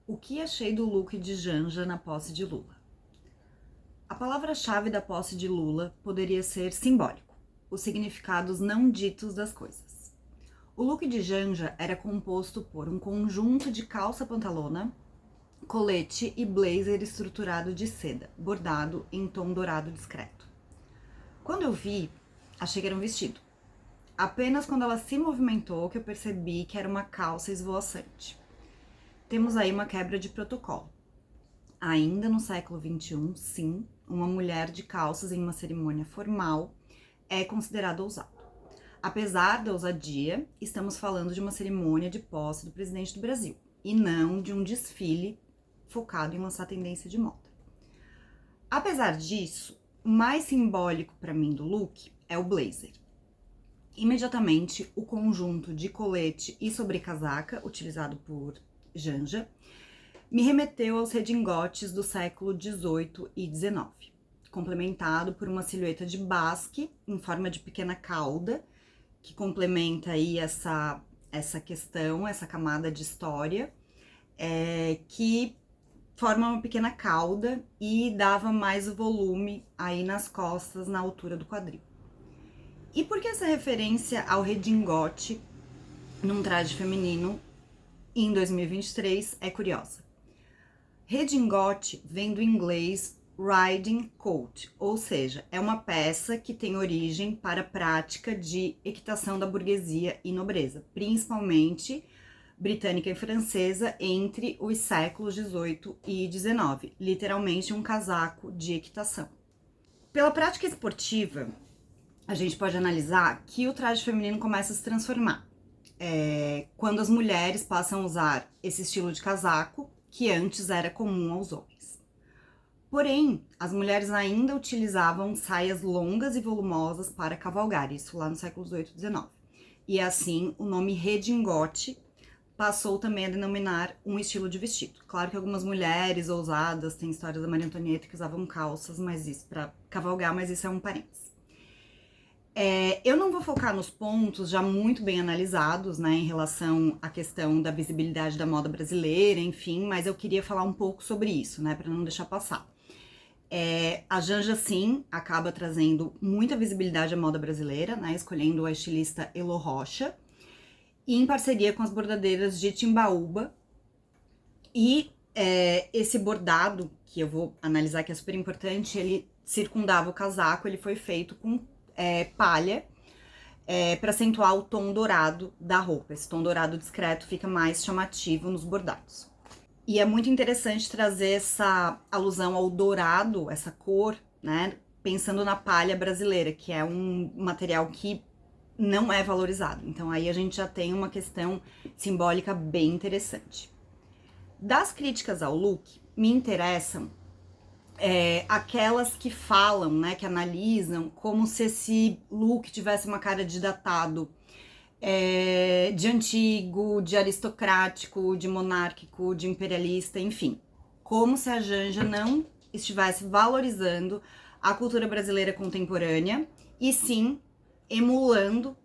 O que achei do look de Janja na posse de Lula? A palavra-chave da posse de Lula poderia ser simbólico, os significados não ditos das coisas. O look de Janja era composto por um conjunto de calça-pantalona, colete e blazer estruturado de seda, bordado em tom dourado discreto. Quando eu vi, achei que era um vestido. Apenas quando ela se movimentou que eu percebi que era uma calça esvoaçante. Temos aí uma quebra de protocolo. Ainda no século XXI, sim, uma mulher de calças em uma cerimônia formal é considerada ousada. Apesar da ousadia, estamos falando de uma cerimônia de posse do presidente do Brasil e não de um desfile focado em lançar tendência de moda. Apesar disso, o mais simbólico para mim do look é o blazer. Imediatamente, o conjunto de colete e sobrecasaca utilizado por Janja me remeteu aos redingotes do século XVIII e XIX, complementado por uma silhueta de basque em forma de pequena cauda, que complementa aí essa questão, essa camada de história, que forma uma pequena cauda e dava mais volume aí nas costas, na altura do quadril. E por que essa referência ao redingote num traje feminino em 2023 é curiosa? Redingote vem do inglês riding coat, ou seja, é uma peça que tem origem para a prática de equitação da burguesia e nobreza, principalmente britânica e francesa, entre os séculos 18 e 19, literalmente um casaco de equitação. Pela prática esportiva, a gente pode analisar que o traje feminino começa a se transformar quando as mulheres passam a usar esse estilo de casaco, que antes era comum aos homens. Porém, as mulheres ainda utilizavam saias longas e volumosas para cavalgar, isso lá no século XVIII e XIX. E assim, o nome redingote passou também a denominar um estilo de vestido. Claro que algumas mulheres ousadas, tem histórias da Maria Antonieta que usavam calças, mas isso para cavalgar, mas isso é um parênteses. Eu não vou focar nos pontos já muito bem analisados, né, em relação à questão da visibilidade da moda brasileira, enfim, mas eu queria falar um pouco sobre isso, né, para não deixar passar. A Janja, sim, acaba trazendo muita visibilidade à moda brasileira, né, escolhendo a estilista Elo Rocha, e em parceria com as bordadeiras de Timbaúba. E esse bordado, que eu vou analisar que é super importante, ele circundava o casaco, ele foi feito com palha, para acentuar o tom dourado da roupa. Esse tom dourado discreto fica mais chamativo nos bordados. E é muito interessante trazer essa alusão ao dourado, essa cor, né, pensando na palha brasileira, que é um material que não é valorizado. Então aí a gente já tem uma questão simbólica bem interessante. Das críticas ao look, me interessam aquelas que falam, né, que analisam como se esse look tivesse uma cara de datado, de antigo, de aristocrático, de monárquico, de imperialista, enfim. Como se a Janja não estivesse valorizando a cultura brasileira contemporânea e sim emulando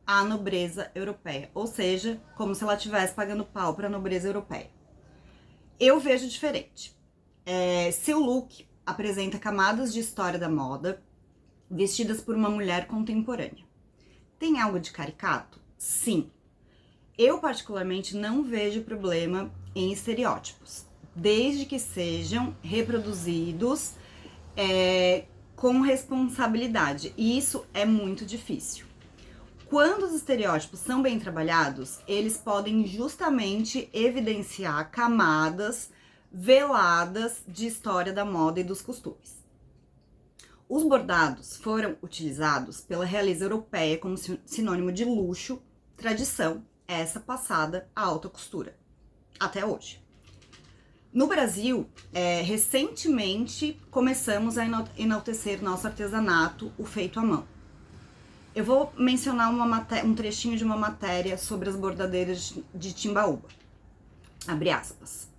a nobreza europeia, ou seja, como se ela estivesse pagando pau para a nobreza europeia. Eu vejo diferente. Seu look apresenta camadas de história da moda vestidas por uma mulher contemporânea. Tem algo de caricato? Sim. Eu, particularmente, não vejo problema em estereótipos, desde que sejam reproduzidos com responsabilidade. E isso é muito difícil. Quando os estereótipos são bem trabalhados, eles podem justamente evidenciar camadas veladas de história da moda e dos costumes. Os bordados foram utilizados pela realeza europeia como sinônimo de luxo, tradição, essa passada à alta costura, até hoje. No Brasil, recentemente começamos a enaltecer nosso artesanato, o feito à mão. Eu vou mencionar um trechinho de uma matéria sobre as bordadeiras de Timbaúba. Abre aspas.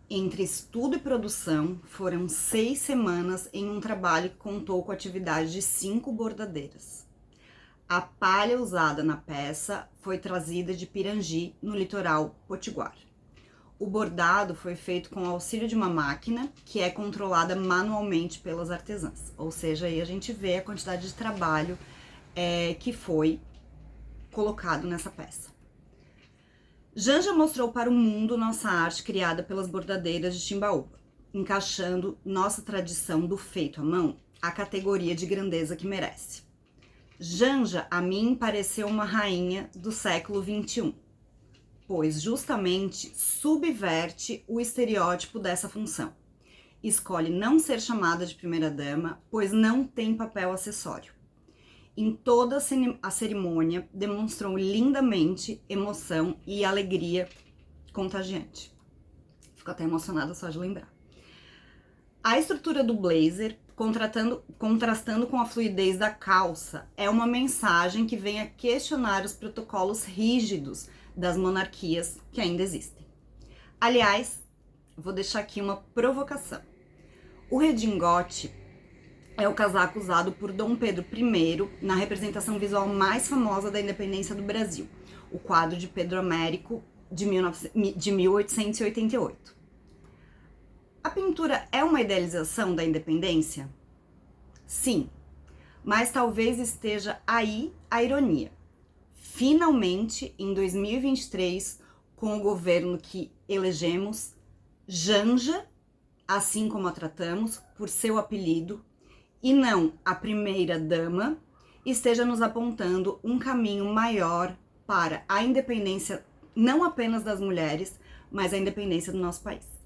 Entre estudo e produção, foram 6 semanas em um trabalho que contou com a atividade de 5 bordadeiras. A palha usada na peça foi trazida de Pirangi, no litoral potiguar. o bordado foi feito com o auxílio de uma máquina que é controlada manualmente pelas artesãs. Ou seja, aí a gente vê a quantidade de trabalho que foi colocado nessa peça. Janja mostrou para o mundo nossa arte criada pelas bordadeiras de Timbaúba, encaixando nossa tradição do feito à mão à categoria de grandeza que merece. Janja, a mim, pareceu uma rainha do século XXI, pois justamente subverte o estereótipo dessa função. Escolhe não ser chamada de primeira-dama, pois não tem papel acessório. Em toda a cerimônia, demonstrou lindamente emoção e alegria contagiante. Fico até emocionada só de lembrar. A estrutura do blazer, contrastando com a fluidez da calça, é uma mensagem que vem a questionar os protocolos rígidos das monarquias que ainda existem. Aliás, vou deixar aqui uma provocação. O redingote é o casaco usado por Dom Pedro I na representação visual mais famosa da independência do Brasil, o quadro de Pedro Américo de 1888. A pintura é uma idealização da independência? Sim, mas talvez esteja aí a ironia. Finalmente, em 2023, com o governo que elegemos, Janja, assim como a tratamos, por seu apelido, e não a primeira-dama, esteja nos apontando um caminho maior para a independência, não apenas das mulheres, mas a independência do nosso país.